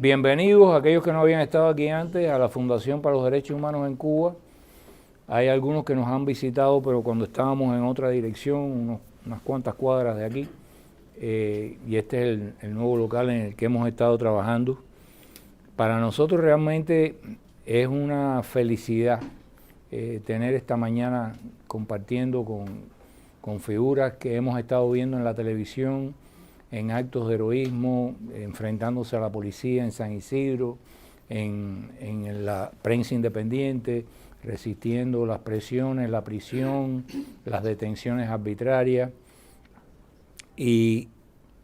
Bienvenidos a aquellos que no habían estado aquí antes a la Fundación para los Derechos Humanos en Cuba. Hay algunos que nos han visitado, pero cuando estábamos en otra dirección, unas cuantas cuadras de aquí, y este es el nuevo local en el que hemos estado trabajando. Para nosotros realmente es una felicidad tener esta mañana compartiendo con figuras que hemos estado viendo en la televisión, en actos de heroísmo, enfrentándose a la policía en San Isidro, en la prensa independiente, resistiendo las presiones, la prisión, las detenciones arbitrarias. Y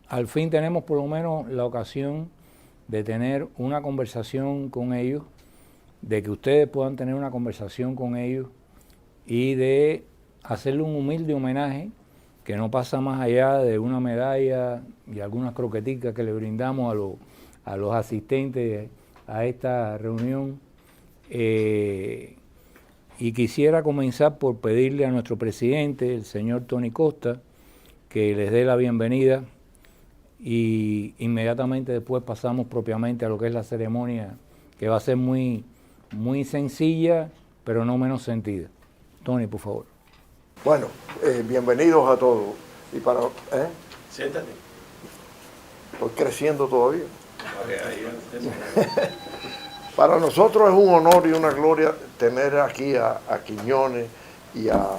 al fin tenemos por lo menos la ocasión de tener una conversación con ellos, de que ustedes puedan tener una conversación con ellos y de hacerle un humilde homenaje que no pasa más allá de una medalla y algunas croqueticas que le brindamos a los asistentes a esta reunión. Y quisiera comenzar por pedirle a nuestro presidente, el señor Tony Costa, que les dé la bienvenida y inmediatamente después pasamos propiamente a lo que es la ceremonia, que va a ser muy sencilla, pero no menos sentida. Tony, por favor. Bueno, bienvenidos a todos. Y para, Siéntate. Estoy creciendo todavía. Para nosotros es un honor y una gloria tener aquí a Quiñones y a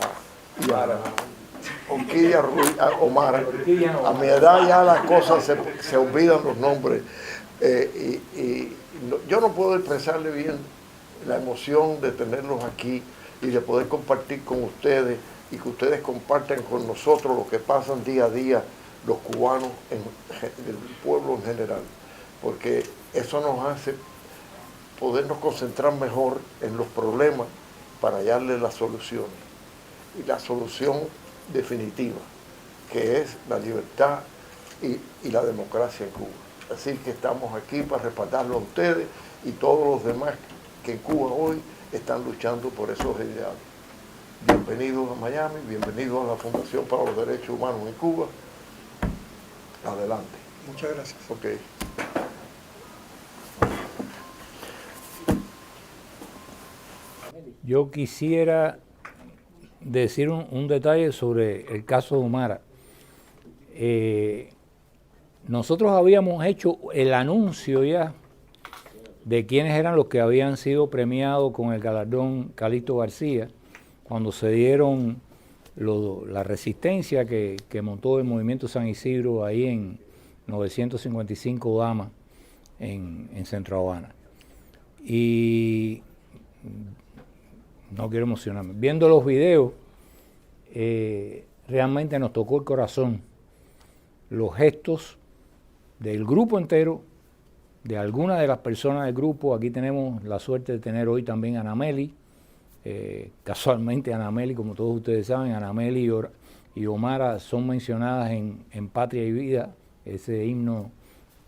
Orquídea Ruiz, a Omar. A mi edad ya las cosas se olvidan los nombres. Yo no puedo expresarle bien la emoción de tenerlos aquí y de poder compartir con ustedes y que ustedes compartan con nosotros lo que pasan día a día los cubanos, el pueblo en general, porque eso nos hace podernos concentrar mejor en los problemas para hallarle las soluciones. Y la solución definitiva, que es la libertad y la democracia en Cuba. Así que estamos aquí para respaldarlo a ustedes y todos los demás que en Cuba hoy están luchando por esos ideales. Bienvenidos a Miami, bienvenidos a la Fundación para los Derechos Humanos en Cuba. Adelante. Muchas gracias. Okay. Yo quisiera decir un detalle sobre el caso de Omar. Nosotros habíamos hecho el anuncio ya de quiénes eran los que habían sido premiados con el galardón Calixto García, cuando se dieron la resistencia que montó el movimiento San Isidro ahí en 955 Dama, en Centro Habana. Y no quiero emocionarme. Viendo los videos, realmente nos tocó el corazón los gestos del grupo entero, de algunas de las personas del grupo. Aquí tenemos la suerte de tener hoy también a Anameli. Casualmente Anameli, como todos ustedes saben, Anameli y Omara son mencionadas en Patria y Vida, ese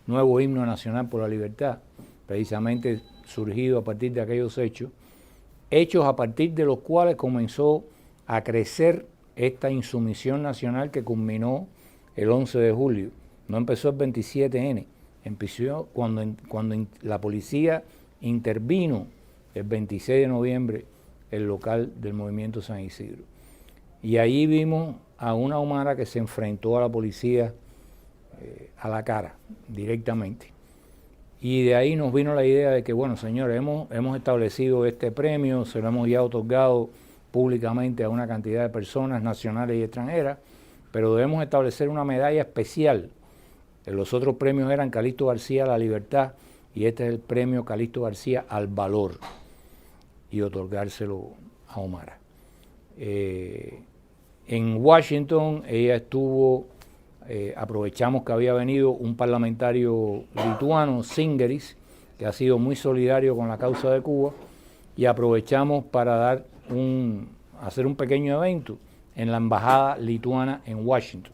nuevo himno nacional por la libertad, precisamente surgido a partir de aquellos hechos a partir de los cuales comenzó a crecer esta insumisión nacional que culminó el 11 de julio. No empezó el 27N, empezó cuando la policía intervino el 26 de noviembre el local del movimiento San Isidro. Y ahí vimos a una Omara que se enfrentó a la policía a la cara, directamente. Y de ahí nos vino la idea de que, bueno, señores, hemos establecido este premio, se lo hemos ya otorgado públicamente a una cantidad de personas nacionales y extranjeras, pero debemos establecer una medalla especial. Los otros premios eran Calixto García a la libertad y este es el premio Calixto García al valor, y otorgárselo a Omar. En Washington ella estuvo, aprovechamos que había venido un parlamentario lituano, Zingeris, que ha sido muy solidario con la causa de Cuba, y aprovechamos para hacer un pequeño evento en la embajada lituana en Washington,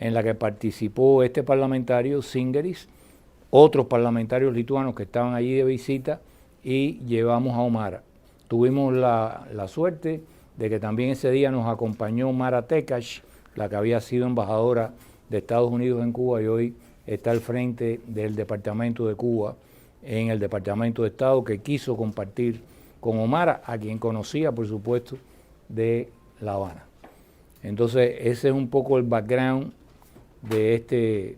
en la que participó este parlamentario, Zingeris, otros parlamentarios lituanos que estaban allí de visita, y llevamos a Omar. Tuvimos la suerte de que también ese día nos acompañó Mara Tekash, la que había sido embajadora de Estados Unidos en Cuba y hoy está al frente del Departamento de Cuba en el Departamento de Estado que quiso compartir con Omara, a quien conocía, por supuesto, de La Habana. Entonces, ese es un poco el background de este,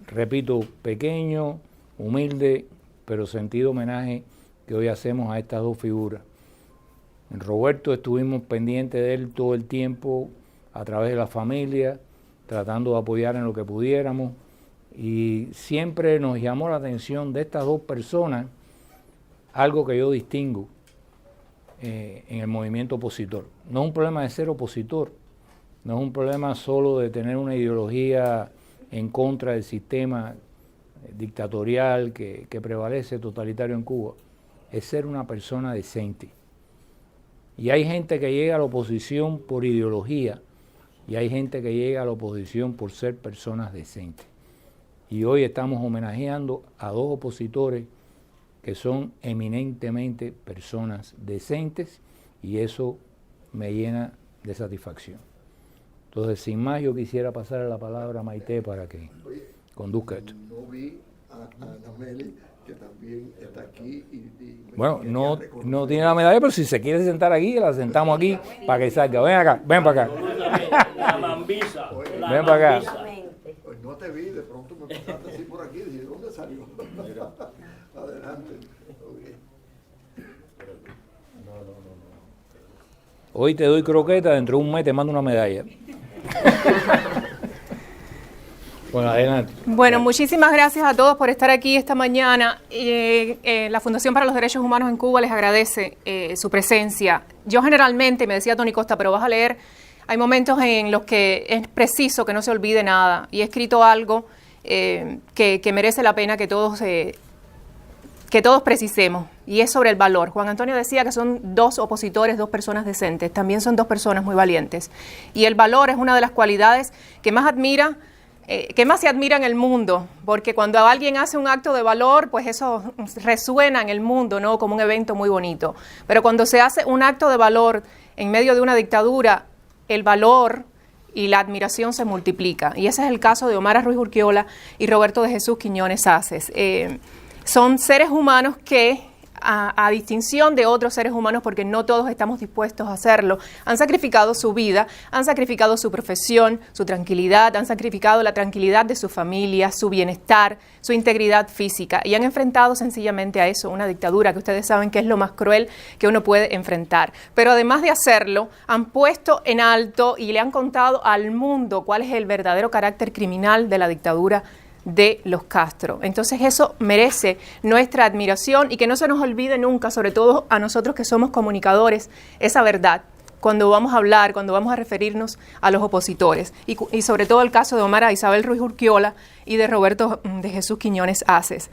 repito, pequeño, humilde, pero sentido homenaje que hoy hacemos a estas dos figuras. En Roberto estuvimos pendientes de él todo el tiempo, a través de la familia, tratando de apoyar en lo que pudiéramos, y siempre nos llamó la atención de estas dos personas algo que yo distingo en el movimiento opositor. No es un problema de ser opositor, no es un problema solo de tener una ideología en contra del sistema dictatorial que prevalece totalitario en Cuba, es ser una persona decente. Y hay gente que llega a la oposición por ideología y hay gente que llega a la oposición por ser personas decentes. Y hoy estamos homenajeando a dos opositores que son eminentemente personas decentes y eso me llena de satisfacción. Entonces, sin más, yo quisiera pasar la palabra a Maite para que conduzca esto. No vi a Ana Meli, que también está aquí. Bueno, no tiene la medalla, pero si se quiere sentar aquí, la sentamos aquí para que salga. Ven acá, ven para acá. La mambisa. Ven para acá. Pues no te vi, de pronto me pasaste así por aquí, dije, ¿dónde salió? Adelante. Okay. Hoy te doy croqueta, dentro de un mes te mando una medalla. Bueno, adelante. Bueno, muchísimas gracias a todos por estar aquí esta mañana. La Fundación para los Derechos Humanos en Cuba les agradece su presencia. Yo generalmente, me decía Tony Costa, pero vas a leer, hay momentos en los que es preciso que no se olvide nada. Y he escrito algo que merece la pena que todos precisemos, y es sobre el valor. Juan Antonio decía que son dos opositores, dos personas decentes, también son dos personas muy valientes. Y el valor es una de las cualidades que más se admira en el mundo, porque cuando alguien hace un acto de valor, pues eso resuena en el mundo, ¿no? Como un evento muy bonito. Pero cuando se hace un acto de valor en medio de una dictadura, el valor y la admiración se multiplica. Y ese es el caso de Omara Ruiz Urquiola y Roberto de Jesús Quiñones Aces. Son seres humanos que, a distinción de otros seres humanos, porque no todos estamos dispuestos a hacerlo, han sacrificado su vida, han sacrificado su profesión, su tranquilidad, han sacrificado la tranquilidad de su familia, su bienestar, su integridad física, y han enfrentado sencillamente a eso, una dictadura que ustedes saben que es lo más cruel que uno puede enfrentar. Pero además de hacerlo, han puesto en alto y le han contado al mundo cuál es el verdadero carácter criminal de la dictadura de los Castro. Entonces eso merece nuestra admiración y que no se nos olvide nunca, sobre todo a nosotros que somos comunicadores, esa verdad cuando vamos a hablar, cuando vamos a referirnos a los opositores. Y sobre todo el caso de Omara Isabel Ruiz Urquiola y de Roberto de Jesús Quiñones Aces.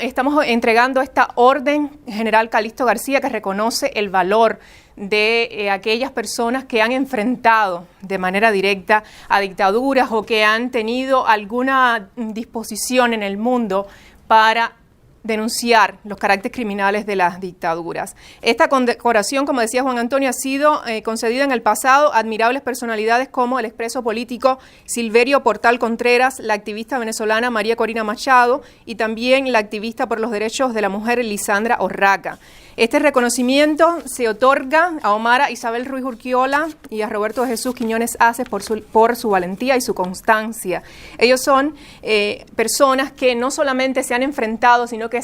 Estamos entregando esta orden general Calixto García que reconoce el valor de aquellas personas que han enfrentado de manera directa a dictaduras o que han tenido alguna disposición en el mundo para denunciar los caracteres criminales de las dictaduras. Esta condecoración, como decía Juan Antonio, ha sido concedida en el pasado a admirables personalidades como el expreso político Silverio Portal Contreras, la activista venezolana María Corina Machado y también la activista por los derechos de la mujer Lisandra Orraca. Este reconocimiento se otorga a Omara Isabel Ruiz Urquiola y a Roberto de Jesús Quiñones Aces por su valentía y su constancia. Ellos son personas que no solamente se han enfrentado, sino que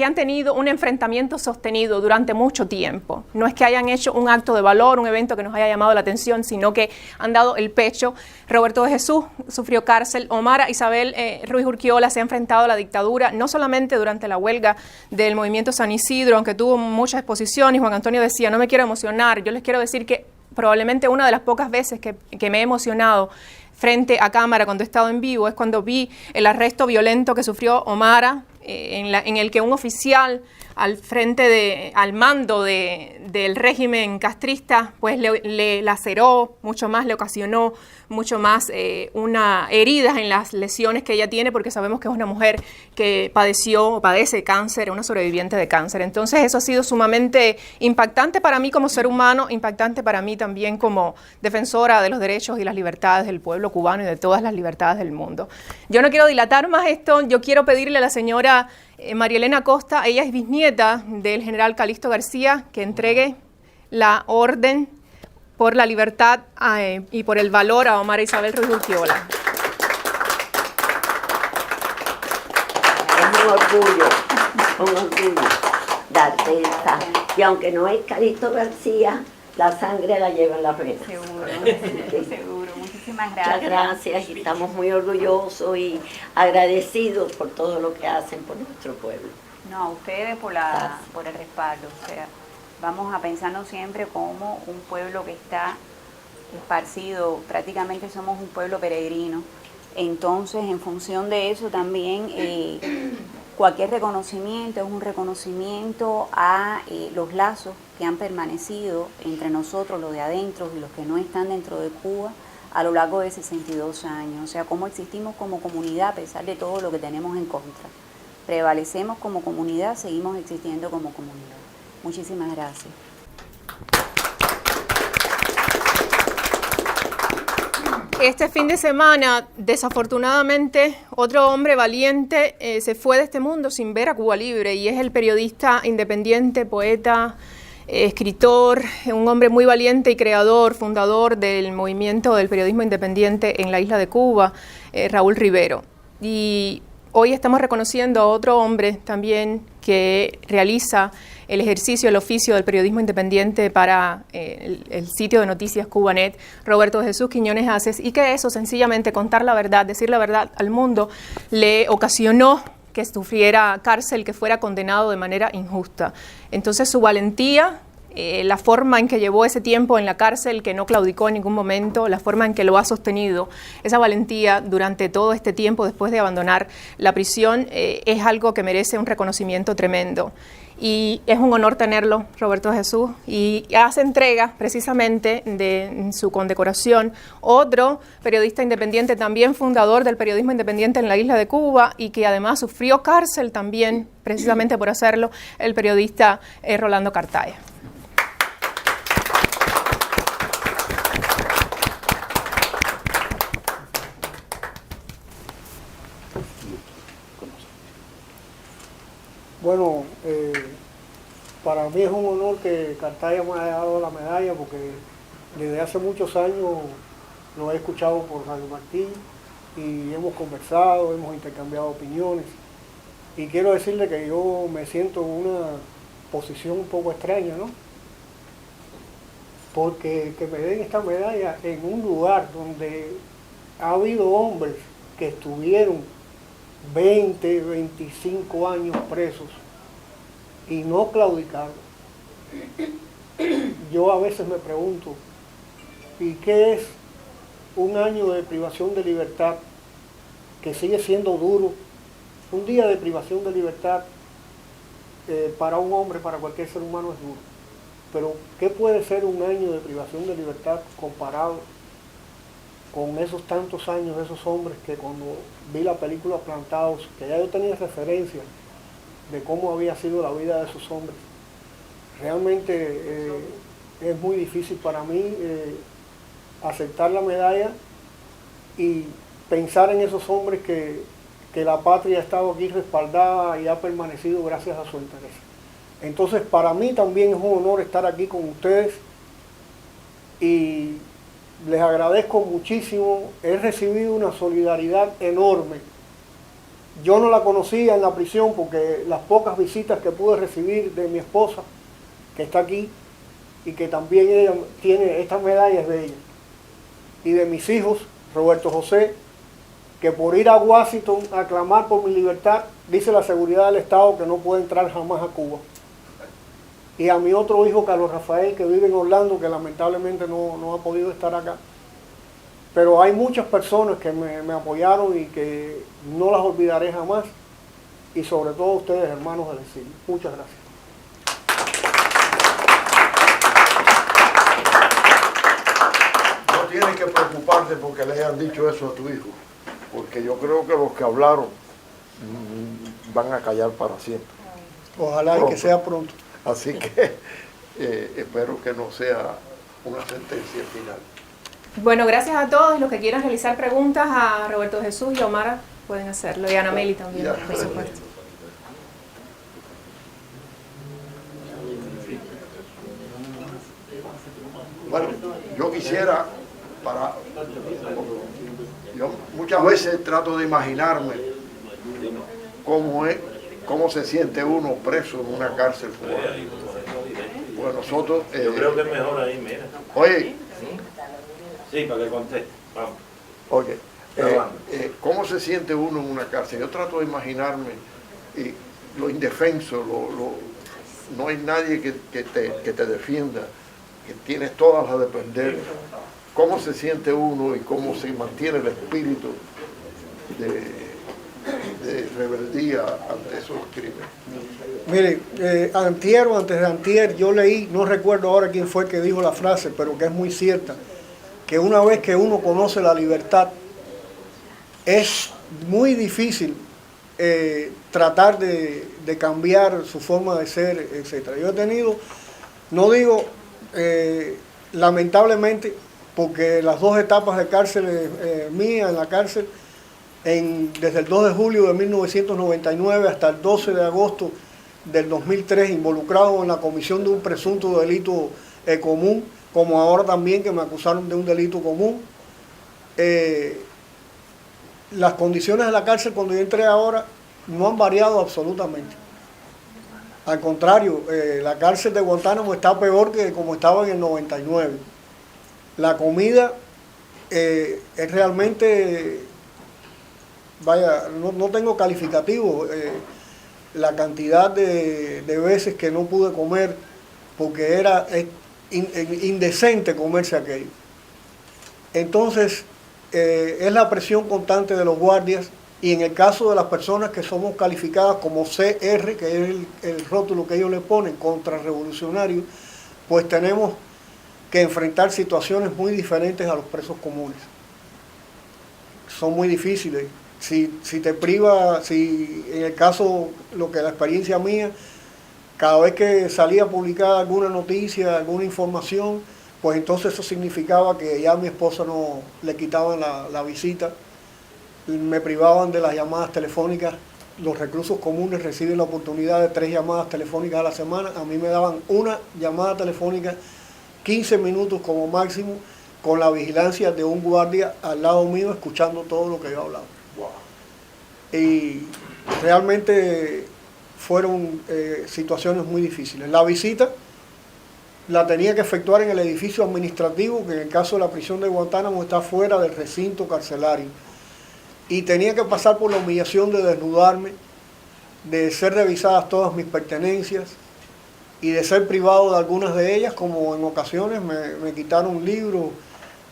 han tenido un enfrentamiento sostenido durante mucho tiempo. No es que hayan hecho un acto de valor, un evento que nos haya llamado la atención, sino que han dado el pecho. Roberto de Jesús sufrió cárcel. Omara Isabel Ruiz Urquiola se ha enfrentado a la dictadura, no solamente durante la huelga del movimiento San Isidro, aunque tuvo mucha exposición, y Juan Antonio decía, no me quiero emocionar. Yo les quiero decir que probablemente una de las pocas veces que me he emocionado frente a cámara cuando he estado en vivo es cuando vi el arresto violento que sufrió Omara, en el que un oficial al mando del régimen castrista pues le laceró mucho más, le ocasionó mucho más una heridas en las lesiones que ella tiene, porque sabemos que es una mujer que padece cáncer, una sobreviviente de cáncer. Entonces eso ha sido sumamente impactante para mí como ser humano, impactante para mí también como defensora de los derechos y las libertades del pueblo cubano y de todas las libertades del mundo. Yo no quiero dilatar más esto, yo quiero pedirle a la señora compañera María Elena Costa, ella es bisnieta del general Calixto García, que entregue la orden por la libertad y por el valor a Omar Isabel Ruiz Urquiola. Es un orgullo darte esta. Y aunque no es Calixto García, la sangre la lleva en la venas. Seguro, seguro. Muchísimas gracias. Muchas gracias y estamos muy orgullosos y agradecidos por todo lo que hacen por nuestro pueblo. No, a ustedes por el respaldo. O sea, vamos a pensarnos siempre como un pueblo que está esparcido, prácticamente somos un pueblo peregrino. Entonces, en función de eso también, cualquier reconocimiento es un reconocimiento a los lazos que han permanecido entre nosotros, los de adentro y los que no están dentro de Cuba, a lo largo de 62 años. O sea, cómo existimos como comunidad a pesar de todo lo que tenemos en contra. Prevalecemos como comunidad, seguimos existiendo como comunidad. Muchísimas gracias. Este fin de semana, desafortunadamente, otro hombre valiente se fue de este mundo sin ver a Cuba libre, y es el periodista independiente, poeta, escritor, un hombre muy valiente y creador, fundador del movimiento del periodismo independiente en la isla de Cuba, Raúl Rivero. Y hoy estamos reconociendo a otro hombre también que realiza el ejercicio, el oficio del periodismo independiente para el sitio de noticias Cubanet, Roberto Jesús Quiñones Aces, y que eso, sencillamente contar la verdad, decir la verdad al mundo, le ocasionó que sufriera cárcel, que fuera condenado de manera injusta. Entonces su valentía, la forma en que llevó ese tiempo en la cárcel, que no claudicó en ningún momento, la forma en que lo ha sostenido, esa valentía durante todo este tiempo después de abandonar la prisión, es algo que merece un reconocimiento tremendo. Y es un honor tenerlo, Roberto Jesús, y hace entrega precisamente de su condecoración otro periodista independiente, también fundador del periodismo independiente en la isla de Cuba, y que además sufrió cárcel también precisamente por hacerlo, el periodista Rolando Cartaya. Bueno, para mí es un honor que Cartaya me haya dado la medalla, porque desde hace muchos años lo he escuchado por Radio Martí y hemos conversado, hemos intercambiado opiniones, y quiero decirle que yo me siento en una posición un poco extraña, ¿no? Porque que me den esta medalla en un lugar donde ha habido hombres que estuvieron 20, 25 años presos y no claudicaron. Yo a veces me pregunto, ¿y qué es un año de privación de libertad, que sigue siendo duro? Un día de privación de libertad para un hombre, para cualquier ser humano es duro. Pero ¿qué puede ser un año de privación de libertad comparado con esos tantos años de esos hombres que cuando vi la película Plantados, que ya yo tenía referencia de cómo había sido la vida de esos hombres? Realmente es muy difícil para mí aceptar la medalla y pensar en esos hombres que la patria ha estado aquí respaldada y ha permanecido gracias a su interés. Entonces, para mí también es un honor estar aquí con ustedes y les agradezco muchísimo. He recibido una solidaridad enorme. Yo no la conocía en la prisión, porque las pocas visitas que pude recibir de mi esposa, que está aquí, y que también ella tiene estas medallas de ella, y de mis hijos, Roberto José, que por ir a Washington a clamar por mi libertad, dice la seguridad del Estado que no puede entrar jamás a Cuba. Y a mi otro hijo, Carlos Rafael, que vive en Orlando, que lamentablemente no ha podido estar acá. Pero hay muchas personas que me apoyaron y que no las olvidaré jamás. Y sobre todo ustedes, hermanos del exilio. Muchas gracias. No tienes que preocuparte porque le hayan dicho eso a tu hijo, porque yo creo que los que hablaron van a callar para siempre. Ojalá y que sea pronto. Así que espero que no sea una sentencia final. Bueno, gracias a todos. Los que quieran realizar preguntas a Roberto Jesús y a Omar pueden hacerlo, y a Ana Meli también, por supuesto. quisiera, yo muchas veces trato de imaginarme cómo se siente uno preso en una cárcel cubana. Pues nosotros... Yo creo que es mejor ahí, mira. Oye. Sí, para que conteste. Vamos. Oye, ¿cómo se siente uno en una cárcel? Yo trato de imaginarme lo indefenso, no hay nadie que te defienda, que tienes todas las de perder. ¿Cómo se siente uno y cómo se mantiene el espíritu de rebeldía ante esos crímenes? Mire, antier o antes de antier yo leí, no recuerdo ahora quién fue que dijo la frase, pero que es muy cierta, que una vez que uno conoce la libertad, es muy difícil tratar de cambiar su forma de ser, etc. Yo he tenido, no digo lamentablemente, porque las 2 etapas de cárcel mía en la cárcel, desde el 2 de julio de 1999 hasta el 12 de agosto del 2003, involucrado en la comisión de un presunto delito común, como ahora también que me acusaron de un delito común. Las condiciones de la cárcel cuando yo entré ahora no han variado absolutamente. Al contrario, la cárcel de Guantánamo está peor que como estaba en el 99. La comida es realmente, vaya, no tengo calificativo, la cantidad de veces que no pude comer, porque era indecente comerse aquello. Entonces, es la presión constante de los guardias, y en el caso de las personas que somos calificadas como CR, que es el rótulo que ellos le ponen, contrarrevolucionario, pues tenemos que enfrentar situaciones muy diferentes a los presos comunes. Son muy difíciles. Si te priva, si en el caso, lo que la experiencia mía, cada vez que salía publicada alguna noticia, alguna información, pues entonces eso significaba que ya a mi esposa no le quitaban la visita, me privaban de las llamadas telefónicas. Los reclusos comunes reciben la oportunidad de 3 llamadas telefónicas a la semana, a mí me daban una llamada telefónica, 15 minutos como máximo, con la vigilancia de un guardia al lado mío, escuchando todo lo que yo hablaba. Wow. Y realmente fueron situaciones muy difíciles. La visita la tenía que efectuar en el edificio administrativo, que en el caso de la prisión de Guantánamo está fuera del recinto carcelario. Y tenía que pasar por la humillación de desnudarme, de ser revisadas todas mis pertenencias y de ser privado de algunas de ellas, como en ocasiones me quitaron libros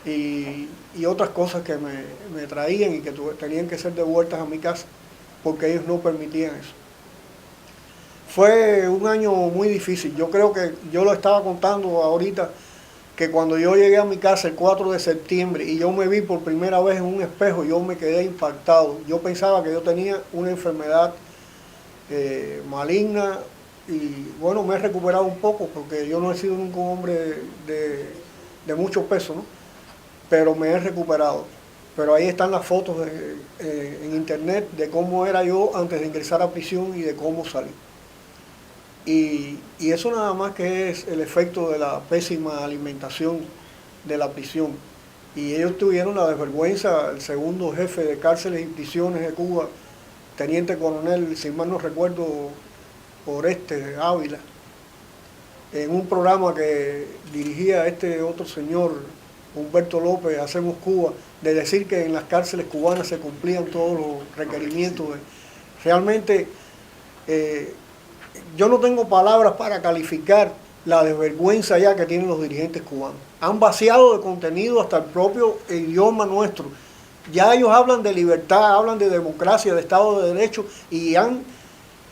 y otras cosas que me traían y que tenían que ser devueltas a mi casa, porque ellos no permitían eso. Fue un año muy difícil. Yo creo que yo lo estaba contando ahorita, que cuando yo llegué a mi casa el 4 de septiembre y yo me vi por primera vez en un espejo, yo me quedé impactado. Yo pensaba que yo tenía una enfermedad maligna y bueno, me he recuperado un poco porque yo no he sido nunca un hombre de mucho peso, ¿no? Pero me he recuperado. Pero ahí están las fotos en internet de cómo era yo antes de ingresar a prisión y de cómo salí. Y eso nada más que es el efecto de la pésima alimentación de la prisión. Y ellos tuvieron la desvergüenza, el segundo jefe de cárceles y prisiones de Cuba, teniente coronel, si mal no recuerdo, Oreste Ávila, en un programa que dirigía este otro señor, Humberto López, Hacemos Cuba, de decir que en las cárceles cubanas se cumplían todos los requerimientos. Realmente, yo no tengo palabras para calificar la desvergüenza ya que tienen los dirigentes cubanos. Han vaciado de contenido hasta el propio idioma nuestro. Ya ellos hablan de libertad, hablan de democracia, de Estado de Derecho, y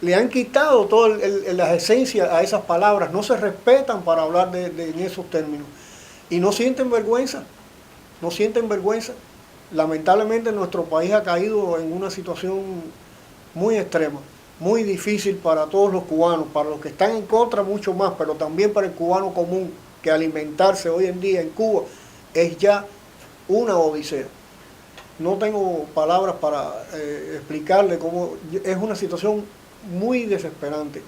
le han quitado todas las esencias a esas palabras. No se respetan para hablar en esos términos. Y no sienten vergüenza, no sienten vergüenza. Lamentablemente nuestro país ha caído en una situación muy extrema, muy difícil para todos los cubanos, para los que están en contra mucho más, pero también para el cubano común, que alimentarse hoy en día en Cuba es ya una odisea. No tengo palabras para explicarle cómo es una situación muy desesperante.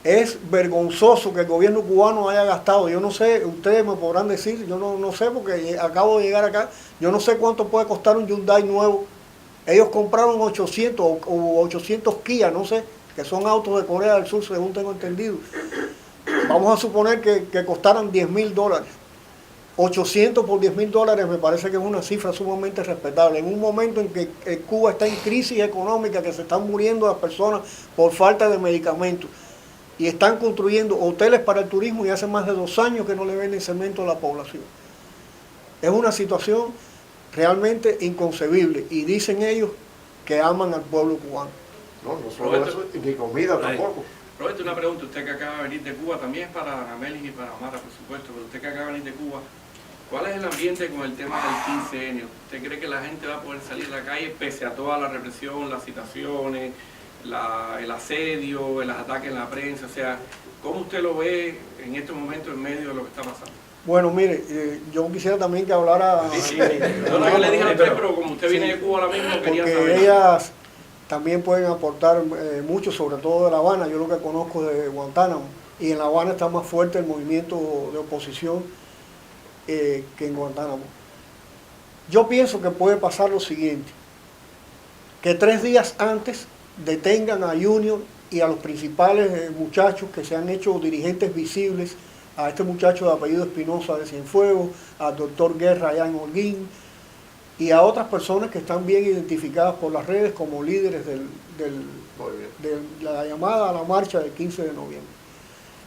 Es vergonzoso que el gobierno cubano haya gastado, yo no sé, ustedes me podrán decir, yo no sé porque acabo de llegar acá, yo no sé cuánto puede costar un Hyundai nuevo. Ellos compraron 800 o 800 Kia, no sé, que son autos de Corea del Sur, según tengo entendido. Vamos a suponer que costaran $10.000. 800 por $10.000 me parece que es una cifra sumamente respetable. En un momento en que Cuba está en crisis económica, que se están muriendo las personas por falta de medicamentos, y están construyendo hoteles para el turismo y hace más de 2 años que no le venden cemento a la población. Es una situación realmente inconcebible y dicen ellos que aman al pueblo cubano. No solo eso, ni comida tampoco. Roberto, una pregunta, usted que acaba de venir de Cuba, también es para Anamelis y para Mara, por supuesto, pero usted que acaba de venir de Cuba, ¿cuál es el ambiente con el tema del 15N? ¿Usted cree que la gente va a poder salir a la calle pese a toda la represión, las citaciones, el asedio, los ataques en la prensa? O sea, ¿cómo usted lo ve en este momento en medio de lo que está pasando? Bueno, mire, yo quisiera también que hablara... Sí. Yo no le dije a usted, pero como usted viene de Cuba ahora mismo, quería saber. Porque ellas también pueden aportar mucho, sobre todo de La Habana. Yo lo que conozco de Guantánamo, y en La Habana está más fuerte el movimiento de oposición que en Guantánamo. Yo pienso que puede pasar lo siguiente, que 3 días antes detengan a Junior y a los principales muchachos que se han hecho dirigentes visibles, a este muchacho de apellido Espinosa de Cienfuegos, al doctor Guerra allá en Holguín, y a otras personas que están bien identificadas por las redes como líderes de la llamada a la marcha del 15 de noviembre.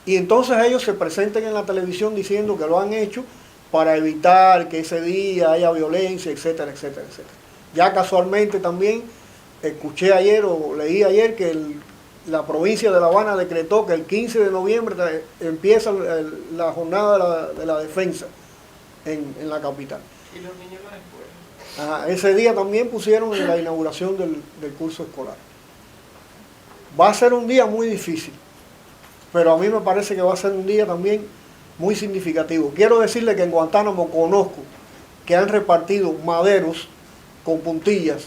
Y entonces ellos se presenten en la televisión diciendo que lo han hecho para evitar que ese día haya violencia, etcétera, etcétera, etcétera. Ya casualmente también escuché ayer o leí ayer que la provincia de La Habana decretó que el 15 de noviembre empieza la jornada de la defensa en la capital. ¿Y los niños de la escuela? Ese día también pusieron en la inauguración del curso escolar. Va a ser un día muy difícil, pero a mí me parece que va a ser un día también muy significativo. Quiero decirle que en Guantánamo conozco que han repartido maderos con puntillas.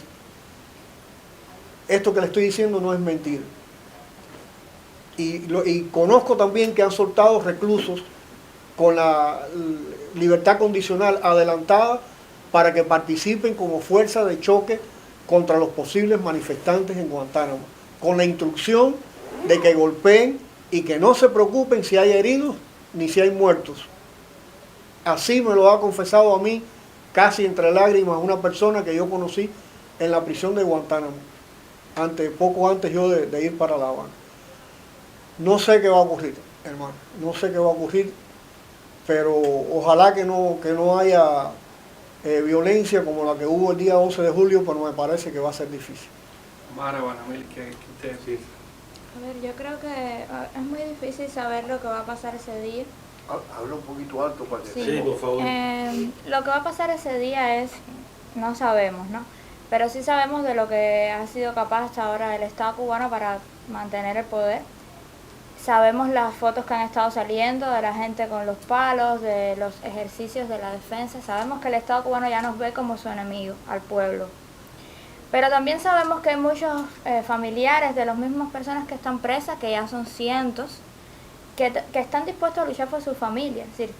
Esto que le estoy diciendo no es mentira. Y conozco también que han soltado reclusos con la libertad condicional adelantada para que participen como fuerza de choque contra los posibles manifestantes en Guantánamo, con la instrucción de que golpeen y que no se preocupen si hay heridos ni si hay muertos. Así me lo ha confesado a mí, casi entre lágrimas, una persona que yo conocí en la prisión de Guantánamo, poco antes yo de ir para La Habana. No sé qué va a ocurrir, hermano, no sé qué va a ocurrir, pero ojalá que no haya violencia como la que hubo el día 11 de julio, pero me parece que va a ser difícil. Mara, Banamel, ¿qué usted piensa? A ver, yo creo que es muy difícil saber lo que va a pasar ese día. Habla un poquito alto para que... Sí, por favor. Lo que va a pasar ese día no sabemos, ¿no? Pero sí sabemos de lo que ha sido capaz hasta ahora el Estado cubano para mantener el poder. Sabemos las fotos que han estado saliendo de la gente con los palos, de los ejercicios de la defensa. Sabemos que el Estado cubano ya nos ve como su enemigo, al pueblo. Pero también sabemos que hay muchos familiares de las mismas personas que están presas, que ya son cientos, que están dispuestos a luchar por su familia. Es decir,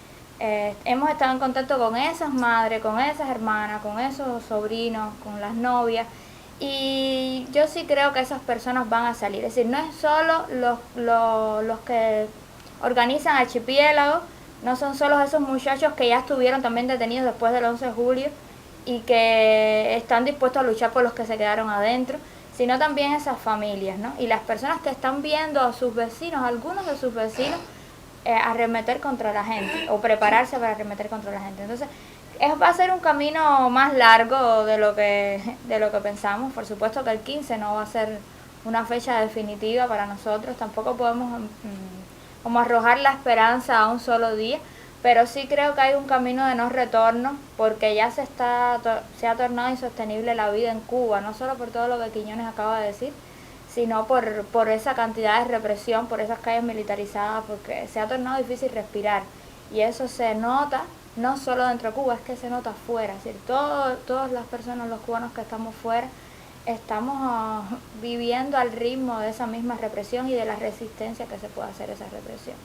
hemos estado en contacto con esas madres, con esas hermanas, con esos sobrinos, con las novias. Y yo sí creo que esas personas van a salir. Es decir, no es solo los que organizan Archipiélago, no son solo esos muchachos que ya estuvieron también detenidos después del 11 de julio y que están dispuestos a luchar por los que se quedaron adentro, sino también esas familias, ¿no? Y las personas que están viendo a sus vecinos, algunos de sus vecinos, arremeter contra la gente o prepararse para arremeter contra la gente. Entonces, va a ser un camino más largo de lo que pensamos. Por supuesto que el 15 no va a ser una fecha definitiva para nosotros. Tampoco podemos como arrojar la esperanza a un solo día. Pero sí creo que hay un camino de no retorno porque ya se ha tornado insostenible la vida en Cuba. No solo por todo lo que Quiñones acaba de decir, sino por esa cantidad de represión, por esas calles militarizadas, porque se ha tornado difícil respirar. Y eso se nota no solo dentro de Cuba, es que se nota afuera. Es decir, todas las personas, los cubanos que estamos fuera, estamos viviendo al ritmo de esa misma represión y de la resistencia que se puede hacer esa represión.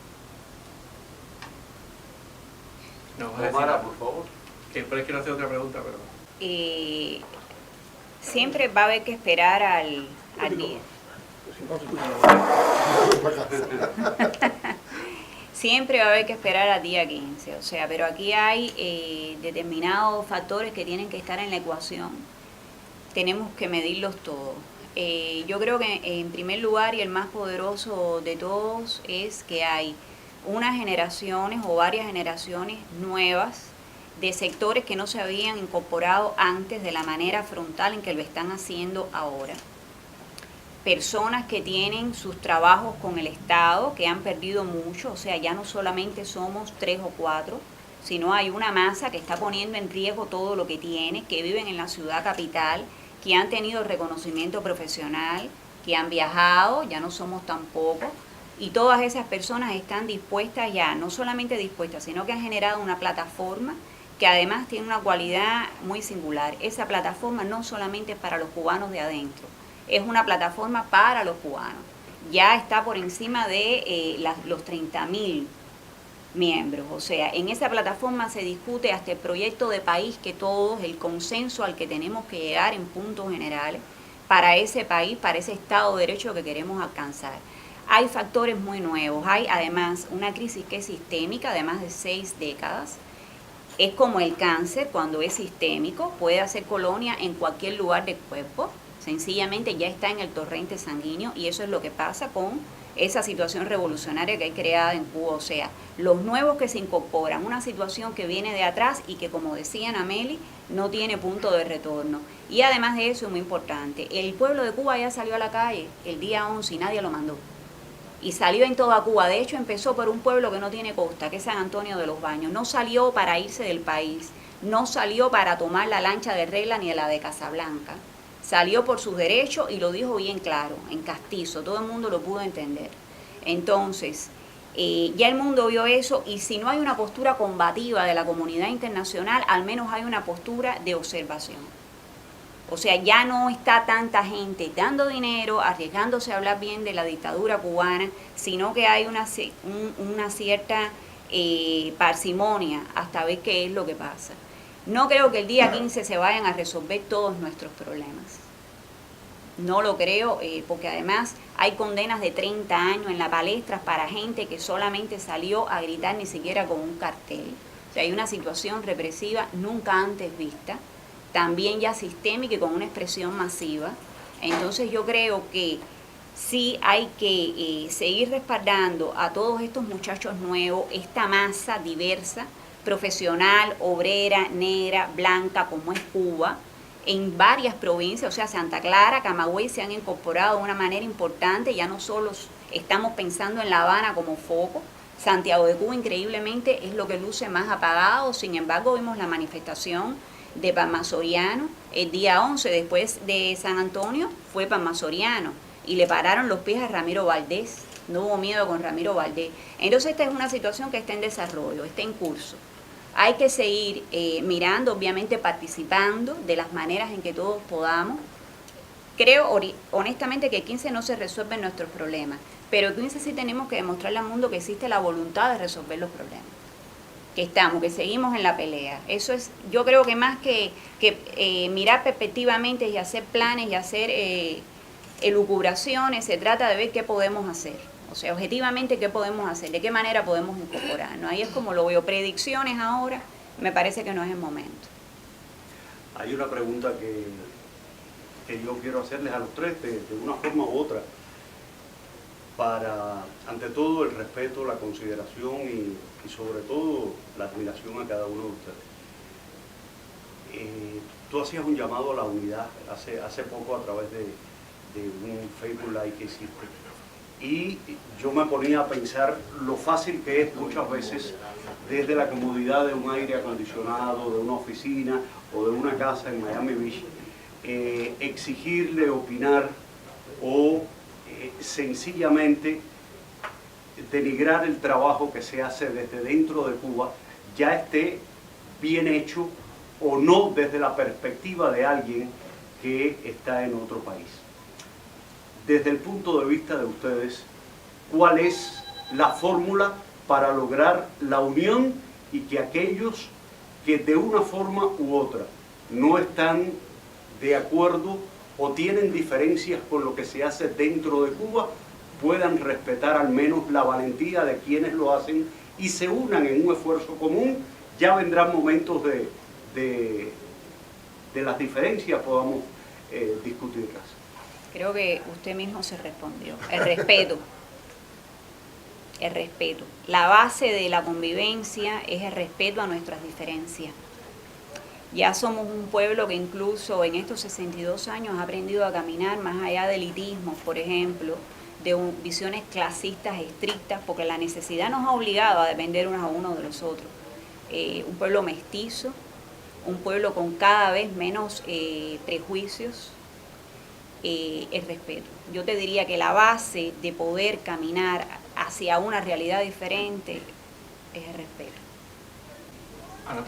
No, Omar, por favor. Que después quiero hacer otra pregunta, pero... Siempre va a haber que esperar al día. Siempre va a haber que esperar al día 15, o sea, pero aquí hay determinados factores que tienen que estar en la ecuación. Tenemos que medirlos todos. Yo creo que en primer lugar y el más poderoso de todos es que hay unas generaciones o varias generaciones nuevas de sectores que no se habían incorporado antes de la manera frontal en que lo están haciendo ahora. Personas que tienen sus trabajos con el Estado, que han perdido mucho, o sea, ya no solamente somos 3 o 4, sino hay una masa que está poniendo en riesgo todo lo que tiene, que viven en la ciudad capital, que han tenido reconocimiento profesional, que han viajado, ya no somos tampoco, y todas esas personas están dispuestas ya, no solamente dispuestas, sino que han generado una plataforma que además tiene una cualidad muy singular. Esa plataforma no solamente es para los cubanos de adentro, es una plataforma para los cubanos. Ya está por encima de los 30.000 miembros. O sea, en esa plataforma se discute hasta el proyecto de país que todos, el consenso al que tenemos que llegar en puntos generales para ese país, para ese Estado de Derecho que queremos alcanzar. Hay factores muy nuevos. Hay además una crisis que es sistémica de más de 6 décadas. Es como el cáncer, cuando es sistémico, puede hacer colonia en cualquier lugar del cuerpo, sencillamente ya está en el torrente sanguíneo y eso es lo que pasa con esa situación revolucionaria que hay creada en Cuba. O sea, los nuevos que se incorporan, una situación que viene de atrás y que, como decía Nameli, no tiene punto de retorno. Y además de eso, es muy importante, el pueblo de Cuba ya salió a la calle el día 11 y nadie lo mandó. Y salió en toda Cuba. De hecho, empezó por un pueblo que no tiene costa, que es San Antonio de los Baños. No salió para irse del país, no salió para tomar la lancha de Regla ni de la de Casablanca. Salió por sus derechos y lo dijo bien claro, en castizo, todo el mundo lo pudo entender. Entonces, ya el mundo vio eso y si no hay una postura combativa de la comunidad internacional, al menos hay una postura de observación. O sea, ya no está tanta gente dando dinero, arriesgándose a hablar bien de la dictadura cubana, sino que hay una cierta parsimonia hasta ver qué es lo que pasa. No creo que el día 15 se vayan a resolver todos nuestros problemas. No lo creo, porque además hay condenas de 30 años en la palestra para gente que solamente salió a gritar ni siquiera con un cartel. O sea, hay una situación represiva nunca antes vista, también ya sistémica y con una expresión masiva. Entonces yo creo que sí hay que seguir respaldando a todos estos muchachos nuevos, esta masa diversa, profesional, obrera, negra, blanca, como es Cuba, en varias provincias, o sea, Santa Clara, Camagüey se han incorporado de una manera importante, ya no solo estamos pensando en La Habana como foco, Santiago de Cuba increíblemente es lo que luce más apagado, sin embargo vimos la manifestación de Palma Soriano el día 11, después de San Antonio fue Palma Soriano y le pararon los pies a Ramiro Valdés, no hubo miedo con Ramiro Valdés. Entonces esta es una situación que está en desarrollo, está en curso. Hay que seguir mirando, obviamente participando de las maneras en que todos podamos. Creo honestamente que el 15 no se resuelven nuestros problemas, pero el 15 sí tenemos que demostrarle al mundo que existe la voluntad de resolver los problemas. Que seguimos en la pelea. Eso es, yo creo que más que mirar perspectivamente y hacer planes y hacer elucubraciones, se trata de ver qué podemos hacer. O sea, objetivamente, ¿qué podemos hacer? ¿De qué manera podemos incorporarnos? Ahí es como lo veo. Predicciones ahora, me parece que no es el momento. Hay una pregunta que yo quiero hacerles a los tres, de una forma u otra, para, ante todo, el respeto, la consideración y sobre todo la admiración a cada uno de ustedes. Tú hacías un llamado a la unidad hace poco a través de un Facebook Live que hiciste. Y yo me ponía a pensar lo fácil que es muchas veces desde la comodidad de un aire acondicionado, de una oficina o de una casa en Miami Beach, exigirle opinar o sencillamente denigrar el trabajo que se hace desde dentro de Cuba, ya esté bien hecho o no desde la perspectiva de alguien que está en otro país. Desde el punto de vista de ustedes, ¿cuál es la fórmula para lograr la unión y que aquellos que de una forma u otra no están de acuerdo o tienen diferencias con lo que se hace dentro de Cuba puedan respetar al menos la valentía de quienes lo hacen y se unan en un esfuerzo común? Ya vendrán momentos de las diferencias, podamos discutirlas. Creo que usted mismo se respondió. El respeto. El respeto. La base de la convivencia es el respeto a nuestras diferencias. Ya somos un pueblo que incluso en estos 62 años ha aprendido a caminar más allá del elitismo, por ejemplo, de visiones clasistas estrictas, porque la necesidad nos ha obligado a depender unos a unos de los otros. Un pueblo mestizo, un pueblo con cada vez menos prejuicios, el respeto. Yo te diría que la base de poder caminar hacia una realidad diferente es el respeto. Ana.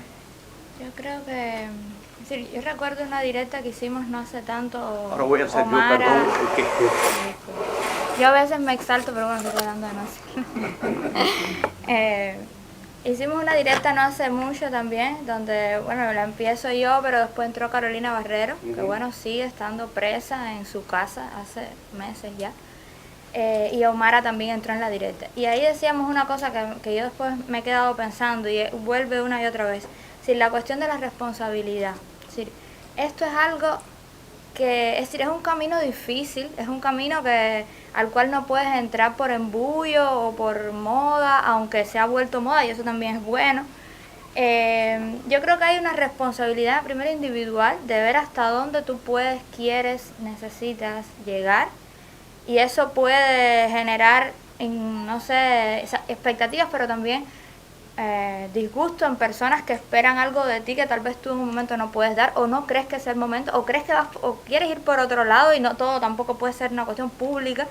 Yo creo que, es decir, yo recuerdo una directa que hicimos no hace tanto. Ahora voy a hacer Omar, yo, perdón. Yo a veces me exalto, pero bueno, estoy hablando de no. Hicimos una directa no hace mucho también, donde, bueno, la empiezo yo, pero después entró Carolina Barrero, que bueno, sigue estando presa en su casa hace meses ya. Y Omara también entró en la directa. Y ahí decíamos una cosa que yo después me he quedado pensando y vuelve una y otra vez. Es decir, la cuestión de la responsabilidad. Es decir, esto es algo que, es decir, es un camino difícil, es un camino al cual no puedes entrar por embullo o por moda, aunque se ha vuelto moda y eso también es bueno. Yo creo que hay una responsabilidad primero individual de ver hasta dónde tú puedes, quieres, necesitas llegar. Y eso puede generar, no sé, expectativas, pero también disgusto en personas que esperan algo de ti que tal vez tú en un momento no puedes dar, o no crees que es el momento, o crees que o quieres ir por otro lado y no todo tampoco puede ser una cuestión pública.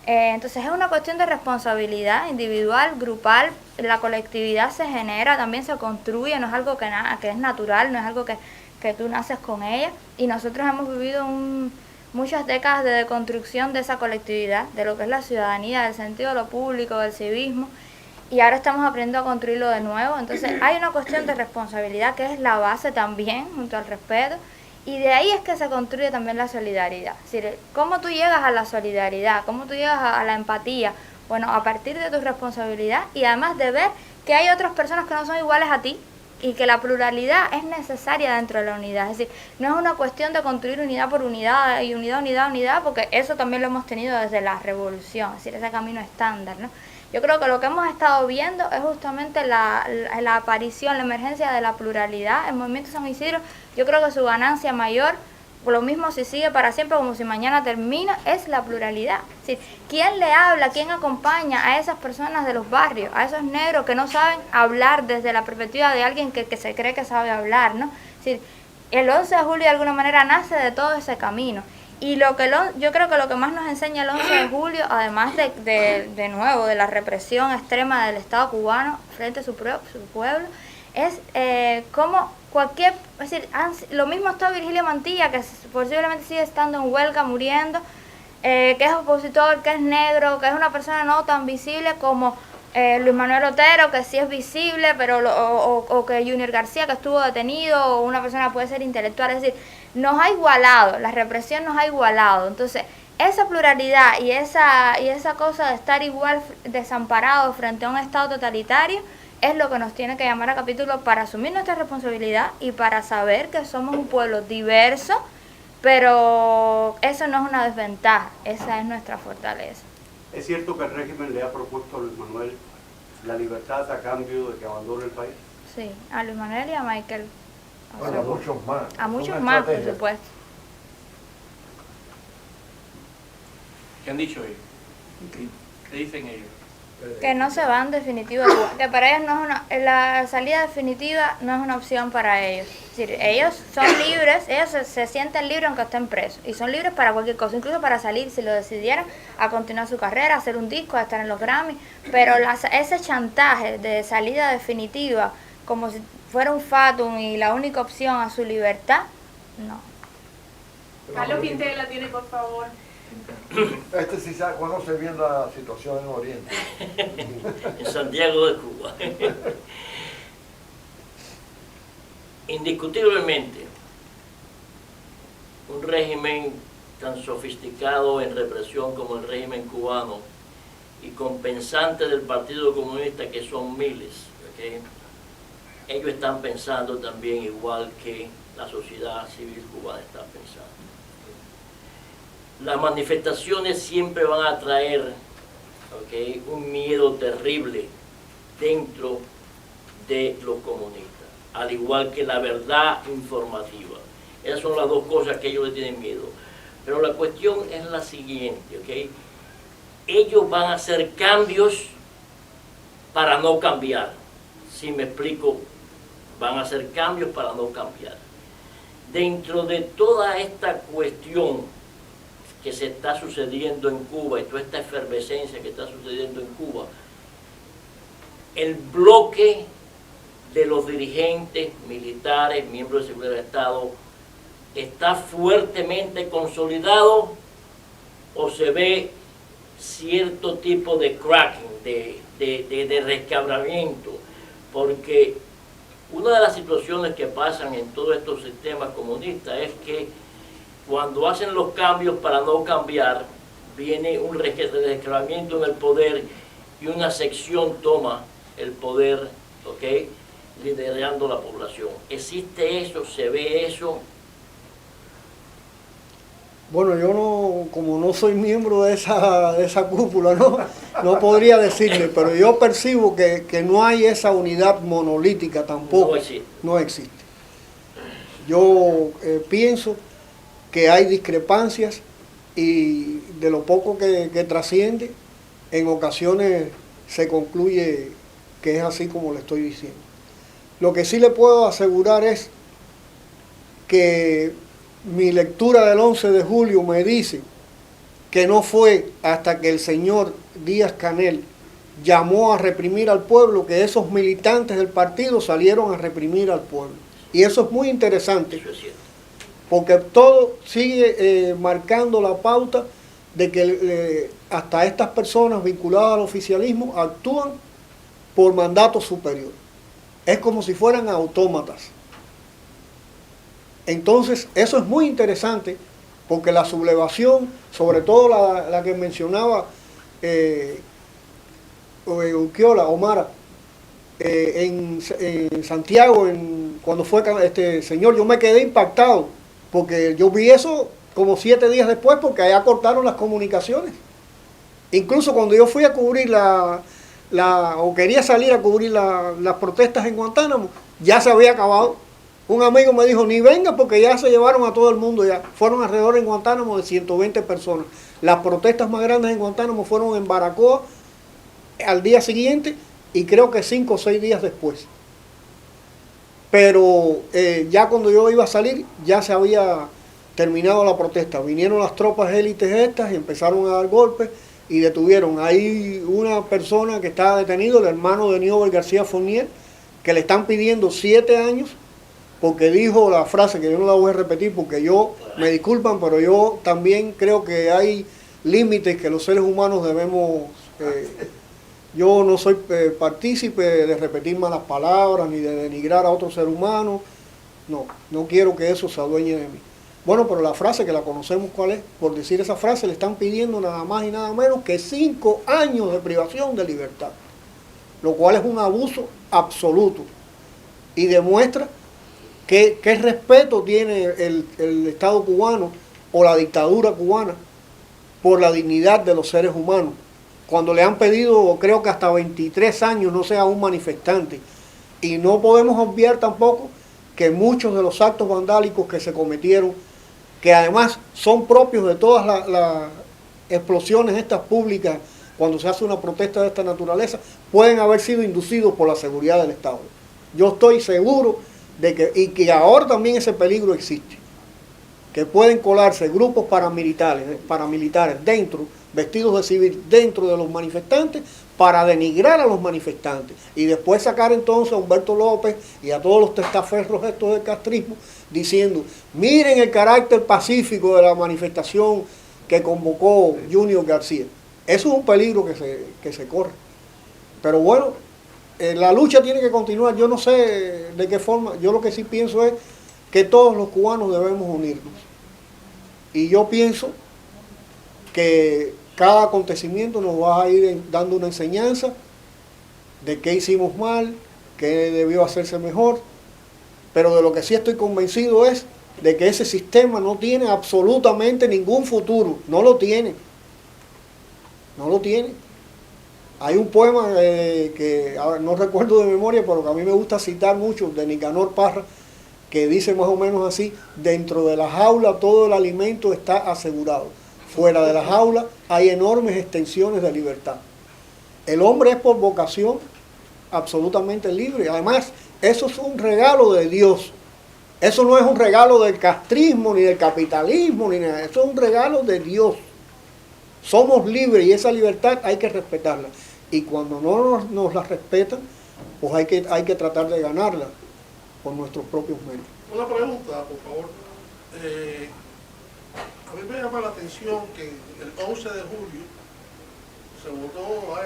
Entonces es una cuestión de responsabilidad individual, grupal. La colectividad se genera, también se construye, no es algo que es natural, no es algo que tú naces con ella. Y nosotros hemos vivido muchas décadas de deconstrucción de esa colectividad, de lo que es la ciudadanía, del sentido de lo público, del civismo, y ahora estamos aprendiendo a construirlo de nuevo. Entonces hay una cuestión de responsabilidad que es la base también, junto al respeto, y de ahí es que se construye también la solidaridad. Es decir, ¿cómo tú llegas a la solidaridad? ¿Cómo tú llegas a la empatía? Bueno, a partir de tu responsabilidad y además de ver que hay otras personas que no son iguales a ti, y que la pluralidad es necesaria dentro de la unidad. Es decir, no es una cuestión de construir unidad por unidad y unidad, porque eso también lo hemos tenido desde la revolución, es decir, ese camino estándar, ¿no? Yo creo que lo que hemos estado viendo es justamente la aparición, la emergencia de la pluralidad. El Movimiento San Isidro, yo creo que su ganancia mayor, lo mismo si sigue para siempre como si mañana termina, es la pluralidad. Es decir, ¿quién le habla, quién acompaña a esas personas de los barrios, a esos negros que no saben hablar desde la perspectiva de alguien que se cree que sabe hablar, ¿no? Es decir, el 11 de julio de alguna manera nace de todo ese camino. Y yo creo que lo que más nos enseña el 11 de julio, además de nuevo, de la represión extrema del Estado cubano frente a su pueblo, es cómo es decir, lo mismo está Virgilio Mantilla, que posiblemente sigue estando en huelga, muriendo, que es opositor, que es negro, que es una persona no tan visible como Luis Manuel Otero, que sí es visible, pero o que Junior García, que estuvo detenido, o una persona puede ser intelectual. Es decir, nos ha igualado, la represión nos ha igualado. Entonces, esa pluralidad y esa cosa de estar igual desamparados frente a un Estado totalitario es lo que nos tiene que llamar a capítulo para asumir nuestra responsabilidad y para saber que somos un pueblo diverso, pero eso no es una desventaja, esa es nuestra fortaleza. ¿Es cierto que el régimen le ha propuesto a Luis Manuel la libertad a cambio de que abandone el país? Sí, a Luis Manuel y a Michael. Bueno, a muchos más. A muchos más, por supuesto. ¿Qué han dicho ellos? ¿Qué dicen ellos? Que no se van definitivo de Cuba, que para ellos no es la salida definitiva no es una opción para ellos. Es decir, ellos son libres, ellos se sienten libres aunque estén presos, y son libres para cualquier cosa, incluso para salir si lo decidieran, a continuar su carrera, a hacer un disco, a estar en los Grammy, pero ese chantaje de salida definitiva como si fuera un fatum y la única opción a su libertad, no. Carlos Quintela tiene, por favor. Este sí sabe, conoce bien la situación en Oriente. En Santiago de Cuba. Indiscutiblemente, un régimen tan sofisticado en represión como el régimen cubano y con pensantes del Partido Comunista que son miles, ¿okay? Ellos están pensando también igual que la sociedad civil cubana está pensando. Las manifestaciones siempre van a traer, ¿okay?, un miedo terrible dentro de los comunistas, al igual que la verdad informativa. Esas son las dos cosas que ellos le tienen miedo. Pero la cuestión es la siguiente, ¿ok? Ellos van a hacer cambios para no cambiar. Si me explico, van a hacer cambios para no cambiar. Dentro de toda esta cuestión que se está sucediendo en Cuba y toda esta efervescencia que está sucediendo en Cuba, el bloque de los dirigentes militares, miembros de seguridad del Estado, está fuertemente consolidado o se ve cierto tipo de cracking, de resquebramiento, porque una de las situaciones que pasan en todos estos sistemas comunistas es que cuando hacen los cambios para no cambiar, viene un resquebramiento en el poder y una sección toma el poder, ¿ok?, liderando la población. ¿Existe eso? ¿Se ve eso? Bueno, yo no, como no soy miembro de esa cúpula, no podría decirle, pero yo percibo que no hay esa unidad monolítica tampoco. No existe. Yo pienso que hay discrepancias y de lo poco que trasciende, en ocasiones se concluye que es así como le estoy diciendo. Lo que sí le puedo asegurar es que mi lectura del 11 de julio me dice que no fue hasta que el señor Díaz-Canel llamó a reprimir al pueblo que esos militantes del partido salieron a reprimir al pueblo. Y eso es muy interesante, porque todo sigue marcando la pauta de que hasta estas personas vinculadas al oficialismo actúan por mandato superior. Es como si fueran autómatas. Entonces, eso es muy interesante, porque la sublevación, sobre todo la que mencionaba Omar, en Santiago, cuando fue este señor, yo me quedé impactado, porque yo vi eso como 7 días después, porque allá cortaron las comunicaciones. Incluso cuando yo fui a cubrir o quería salir a cubrir las protestas en Guantánamo, ya se había acabado. Un amigo me dijo, ni venga porque ya se llevaron a todo el mundo ya. Fueron alrededor en Guantánamo de 120 personas. Las protestas más grandes en Guantánamo fueron en Baracoa al día siguiente y creo que 5 o 6 días después. Pero ya cuando yo iba a salir ya se había terminado la protesta. Vinieron las tropas élites estas y empezaron a dar golpes y detuvieron. Hay una persona que está detenido, el hermano de Niober García Fournier, que le están pidiendo 7 años porque dijo la frase que yo no la voy a repetir porque me disculpan, pero yo también creo que hay límites que los seres humanos debemos, yo no soy partícipe de repetir malas palabras ni de denigrar a otro ser humano, no quiero que eso se adueñe de mí. Bueno, pero la frase que la conocemos, ¿cuál es? Por decir esa frase le están pidiendo nada más y nada menos que 5 años de privación de libertad, lo cual es un abuso absoluto y demuestra ¿qué respeto tiene el Estado cubano o la dictadura cubana por la dignidad de los seres humanos? Cuando le han pedido, creo que hasta 23 años no sea un manifestante. Y no podemos obviar tampoco que muchos de los actos vandálicos que se cometieron, que además son propios de todas las explosiones estas públicas, cuando se hace una protesta de esta naturaleza, pueden haber sido inducidos por la seguridad del Estado. Yo estoy seguro de que ahora también ese peligro existe, que pueden colarse grupos paramilitares dentro vestidos de civil dentro de los manifestantes para denigrar a los manifestantes y después sacar entonces a Humberto López y a todos los testaferros estos del castrismo diciendo, miren el carácter pacífico de la manifestación que convocó Junior García. Eso es un peligro que se corre. Pero bueno, la lucha tiene que continuar. Yo no sé de qué forma, yo lo que sí pienso es que todos los cubanos debemos unirnos. Y yo pienso que cada acontecimiento nos va a ir dando una enseñanza de qué hicimos mal, qué debió hacerse mejor, pero de lo que sí estoy convencido es de que ese sistema no tiene absolutamente ningún futuro, no lo tiene, no lo tiene. Hay un poema que ahora no recuerdo de memoria, pero que a mí me gusta citar mucho, de Nicanor Parra, que dice más o menos así, dentro de la jaula todo el alimento está asegurado, fuera de la jaula hay enormes extensiones de libertad. El hombre es por vocación absolutamente libre, además eso es un regalo de Dios, eso no es un regalo del castrismo ni del capitalismo, ni nada, eso es un regalo de Dios. Somos libres y esa libertad hay que respetarla, y cuando no nos la respetan, pues hay que tratar de ganarla por nuestros propios medios. Una pregunta, por favor. A mí me llama la atención que el 11 de julio se votó,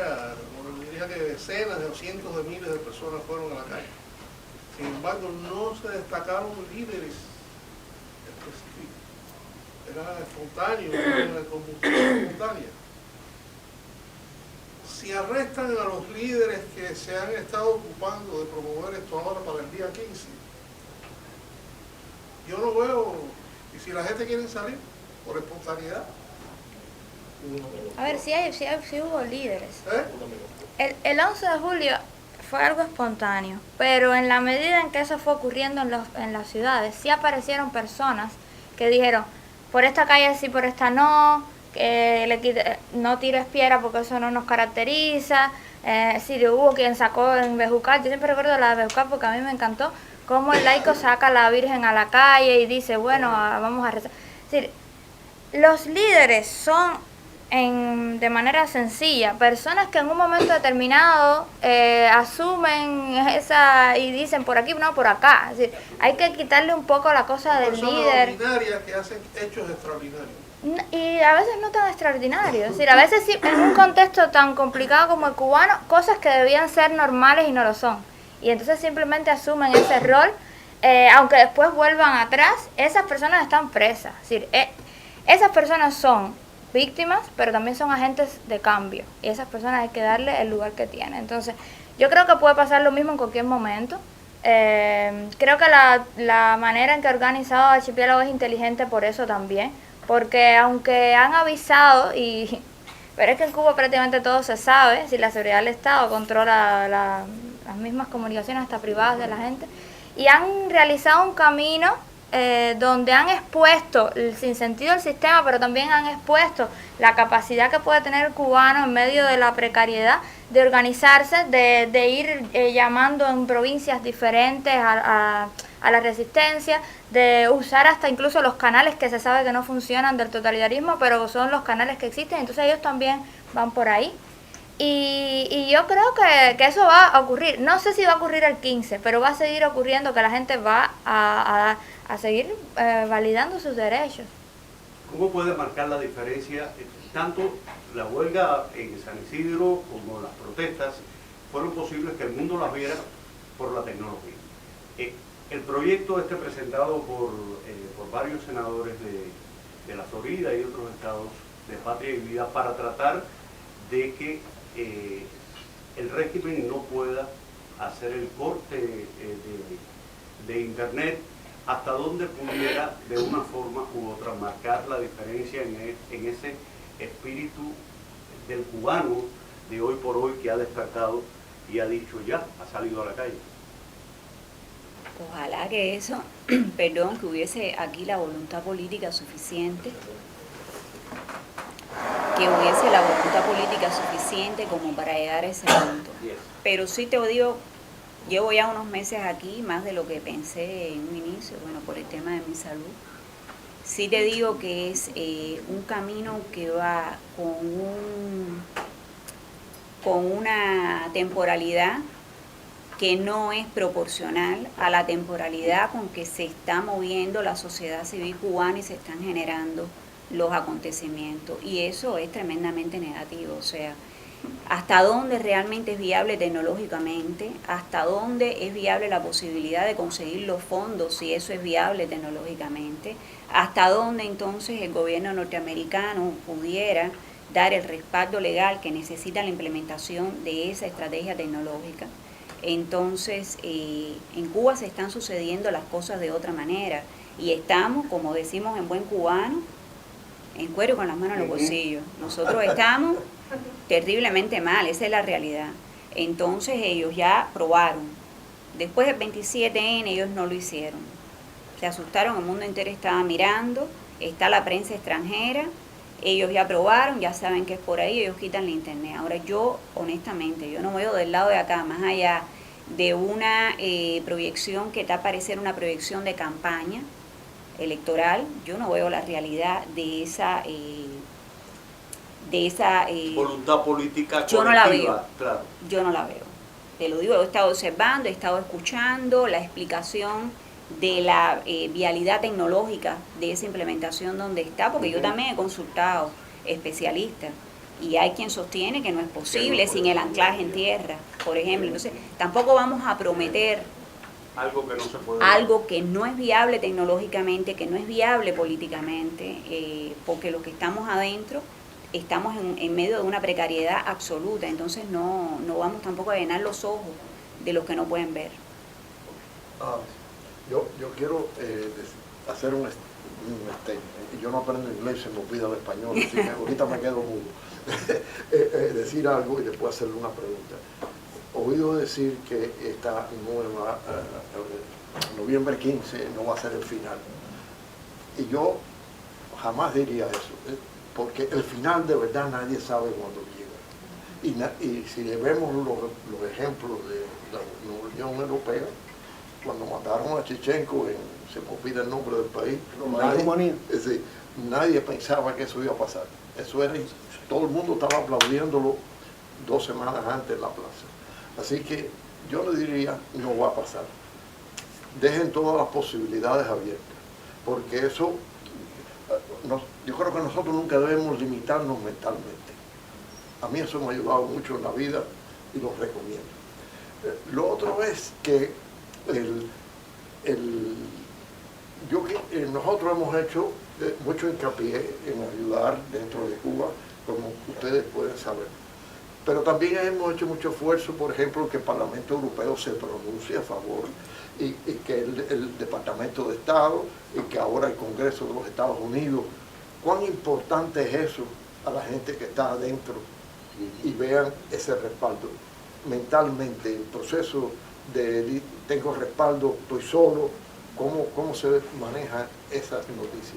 diría que decenas de cientos de miles de personas fueron a la calle. Sin embargo, no se destacaron líderes específicos. Era espontáneo, era combustión espontánea. Si arrestan a los líderes que se han estado ocupando de promover esto ahora para el día 15, yo no veo, y si la gente quiere salir por espontaneidad. A ver, sí hubo líderes. El 11 de julio fue algo espontáneo, pero en la medida en que eso fue ocurriendo en las ciudades, sí aparecieron personas que dijeron, por esta calle sí, por esta no, no tires piedra porque eso no nos caracteriza. Sí, hubo quien sacó en Bejucal, yo siempre recuerdo la de Bejucal porque a mí me encantó cómo el laico saca a la Virgen a la calle y dice, bueno, vamos a rezar. Es decir, los líderes son, de manera sencilla, personas que en un momento determinado asumen esa y dicen por aquí, no, por acá. Es decir, hay que quitarle un poco la cosa del líder. Personas ordinarias que hacen hechos extraordinarios. Y a veces no tan extraordinarios. Es decir, a veces sí, en un contexto tan complicado como el cubano, cosas que debían ser normales y no lo son. Y entonces simplemente asumen ese rol, aunque después vuelvan atrás, esas personas están presas. Es decir, esas personas son víctimas, pero también son agentes de cambio. Y a esas personas hay que darle el lugar que tienen. Entonces, yo creo que puede pasar lo mismo en cualquier momento. Creo que la manera en que ha organizado Archipiélago es inteligente por eso también. Porque aunque han avisado, pero es que en Cuba prácticamente todo se sabe, si la seguridad del Estado controla las mismas comunicaciones hasta privadas de la gente, y han realizado un camino donde han expuesto el sinsentido del sistema, pero también han expuesto la capacidad que puede tener el cubano en medio de la precariedad, de organizarse, de ir llamando en provincias diferentes a la resistencia, de usar hasta incluso los canales que se sabe que no funcionan del totalitarismo, pero son los canales que existen, entonces ellos también van por ahí. Y yo creo que eso va a ocurrir. No sé si va a ocurrir el 15, pero va a seguir ocurriendo, que la gente va a seguir validando sus derechos. ¿Cómo puede marcar la diferencia? Tanto la huelga en San Isidro como las protestas fueron posibles que el mundo las viera por la tecnología. El proyecto presentado por varios senadores de la Florida y otros estados de Patria y Vida para tratar de que el régimen no pueda hacer el corte de internet hasta donde pudiera de una forma u otra marcar la diferencia en ese espíritu del cubano de hoy por hoy que ha despertado y ha dicho ya, ha salido a la calle. Ojalá que eso, perdón, que hubiese aquí la voluntad política suficiente, como para llegar a ese punto. Pero sí te digo, llevo ya unos meses aquí, más de lo que pensé en un inicio, bueno, por el tema de mi salud. Sí te digo que es un camino que va con una temporalidad que no es proporcional a la temporalidad con que se está moviendo la sociedad civil cubana y se están generando los acontecimientos. Y eso es tremendamente negativo. O sea, hasta dónde realmente es viable tecnológicamente, hasta dónde es viable la posibilidad de conseguir los fondos, si eso es viable tecnológicamente, hasta dónde entonces el gobierno norteamericano pudiera dar el respaldo legal que necesita la implementación de esa estrategia tecnológica. Entonces, en Cuba se están sucediendo las cosas de otra manera y estamos, como decimos en buen cubano, en cuero con las manos en los bolsillos. Nosotros estamos terriblemente mal, esa es la realidad. Entonces ellos ya probaron. Después del 27N ellos no lo hicieron. Se asustaron, el mundo entero estaba mirando, está la prensa extranjera, ellos ya probaron, ya saben que es por ahí, ellos quitan la internet. Ahora yo, honestamente, yo no veo del lado de acá, más allá de una proyección que da a parecer una proyección de campaña electoral, yo no veo la realidad de esa voluntad política yo no la colectiva, veo, claro. Yo no la veo, te lo digo, he estado observando, he estado escuchando la explicación de la vialidad tecnológica de esa implementación donde está, porque yo también he consultado especialistas y hay quien sostiene que no es posible sin el anclaje en tierra, por ejemplo. Entonces tampoco vamos a prometer algo que no se puede, algo que no es viable tecnológicamente, que no es viable políticamente, porque los que estamos adentro estamos en medio de una precariedad absoluta, entonces no vamos tampoco a llenar los ojos de los que no pueden ver. Yo quiero hacer un yo no aprendo inglés, se me olvida el español, así que ahorita me quedo mudo. Decir algo y después hacerle una pregunta. Oído decir que esta nueva noviembre 15 no va a ser el final. Y yo jamás diría eso, porque el final de verdad nadie sabe cuándo llega. Y si le vemos los ejemplos de la Unión Europea, cuando mataron a Chichenko, se me olvida el nombre del país, nadie pensaba que eso iba a pasar. Eso era, todo el mundo estaba aplaudiéndolo 2 semanas antes en la plaza. Así que yo le diría, no va a pasar. Dejen todas las posibilidades abiertas, porque eso, yo creo que nosotros nunca debemos limitarnos mentalmente. A mí eso me ha ayudado mucho en la vida y lo recomiendo. Lo otro es que nosotros hemos hecho mucho hincapié en ayudar dentro de Cuba, como ustedes pueden saber. Pero también hemos hecho mucho esfuerzo, por ejemplo, que el Parlamento Europeo se pronuncie a favor y que el Departamento de Estado y que ahora el Congreso de los Estados Unidos. ¿Cuán importante es eso a la gente que está adentro y vean ese respaldo? Mentalmente, el proceso de tengo respaldo, estoy solo, ¿cómo se maneja esa noticia?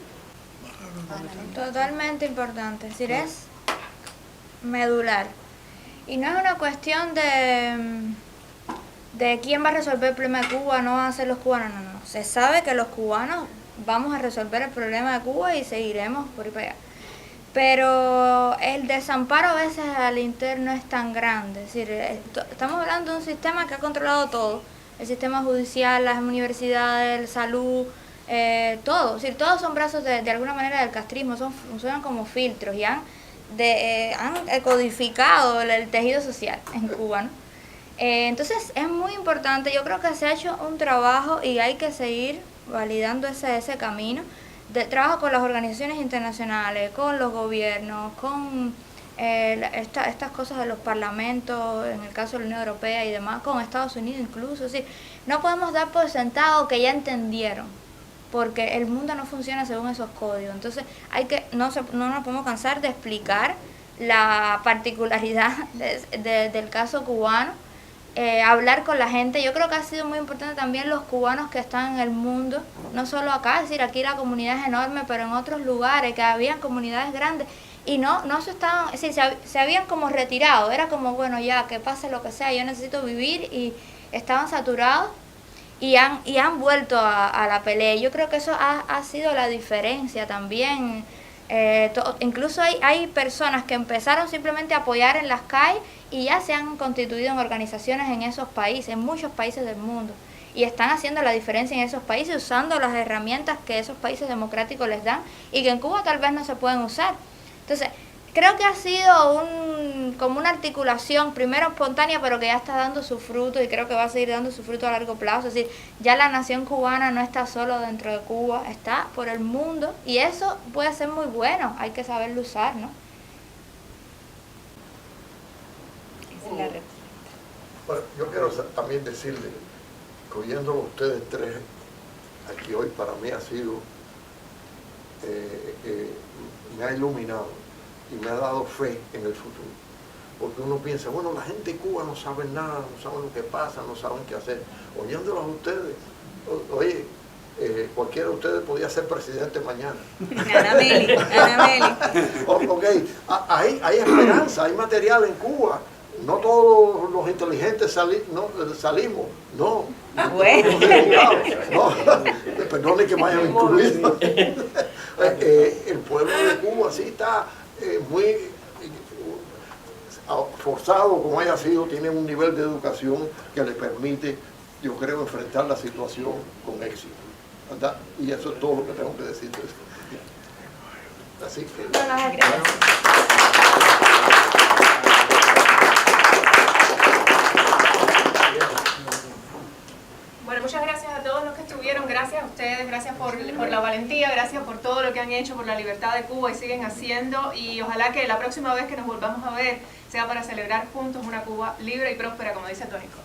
Totalmente importante, es decir, es medular. Y no es una cuestión de quién va a resolver el problema de Cuba, no van a ser los cubanos, no. Se sabe que los cubanos vamos a resolver el problema de Cuba y seguiremos por ahí para allá. Pero el desamparo a veces al interno es tan grande, es decir, estamos hablando de un sistema que ha controlado todo, el sistema judicial, las universidades, la salud, todo, es decir, todos son brazos de alguna manera del castrismo, funcionan como filtros y han codificado el tejido social en Cuba, ¿no? Entonces es muy importante, yo creo que se ha hecho un trabajo y hay que seguir validando ese camino de trabajo con las organizaciones internacionales, con los gobiernos, con estas cosas de los parlamentos, en el caso de la Unión Europea y demás, con Estados Unidos incluso. Es decir, no podemos dar por sentado que ya entendieron, porque el mundo no funciona según esos códigos. Entonces no nos podemos cansar de explicar la particularidad del caso cubano, hablar con la gente. Yo creo que ha sido muy importante también los cubanos que están en el mundo, no solo acá, es decir, aquí la comunidad es enorme, pero en otros lugares que habían comunidades grandes y no se estaban, es decir, se habían como retirado, era como, bueno, ya, que pase lo que sea, yo necesito vivir, y estaban saturados. y han vuelto a la pelea. Yo creo que eso ha sido la diferencia también. Incluso hay personas que empezaron simplemente a apoyar en las calles y ya se han constituido en organizaciones en esos países, en muchos países del mundo, y están haciendo la diferencia en esos países usando las herramientas que esos países democráticos les dan y que en Cuba tal vez no se pueden usar. Entonces, creo que ha sido como una articulación, primero espontánea, pero que ya está dando su fruto y creo que va a seguir dando su fruto a largo plazo. Es decir, ya la nación cubana no está solo dentro de Cuba, está por el mundo y eso puede ser muy bueno, hay que saberlo usar, ¿no? Esa es la respuesta. Bueno, yo quiero también decirle que oyéndolo ustedes tres aquí hoy, para mí ha sido, me ha iluminado y me ha dado fe en el futuro. Porque uno piensa, bueno, la gente de Cuba no sabe nada, no saben lo que pasa, no saben qué hacer. Oyéndolos a ustedes, oye, cualquiera de ustedes podía ser presidente mañana. Ana Meli. Ok, hay esperanza, hay material en Cuba. No todos los inteligentes salimos, no. Bueno. No, perdone que me hayan incluido. El pueblo de Cuba sí está muy forzado, como haya sido, tiene un nivel de educación que le permite, yo creo, enfrentar la situación con éxito, ¿verdad? Y eso es todo lo que tengo que decir. Así que... Bueno, muchas gracias a todos los que estuvieron, gracias a ustedes, gracias por la valentía, gracias por todo lo que han hecho por la libertad de Cuba y siguen haciendo, y ojalá que la próxima vez que nos volvamos a ver sea para celebrar juntos una Cuba libre y próspera, como dice Tónico.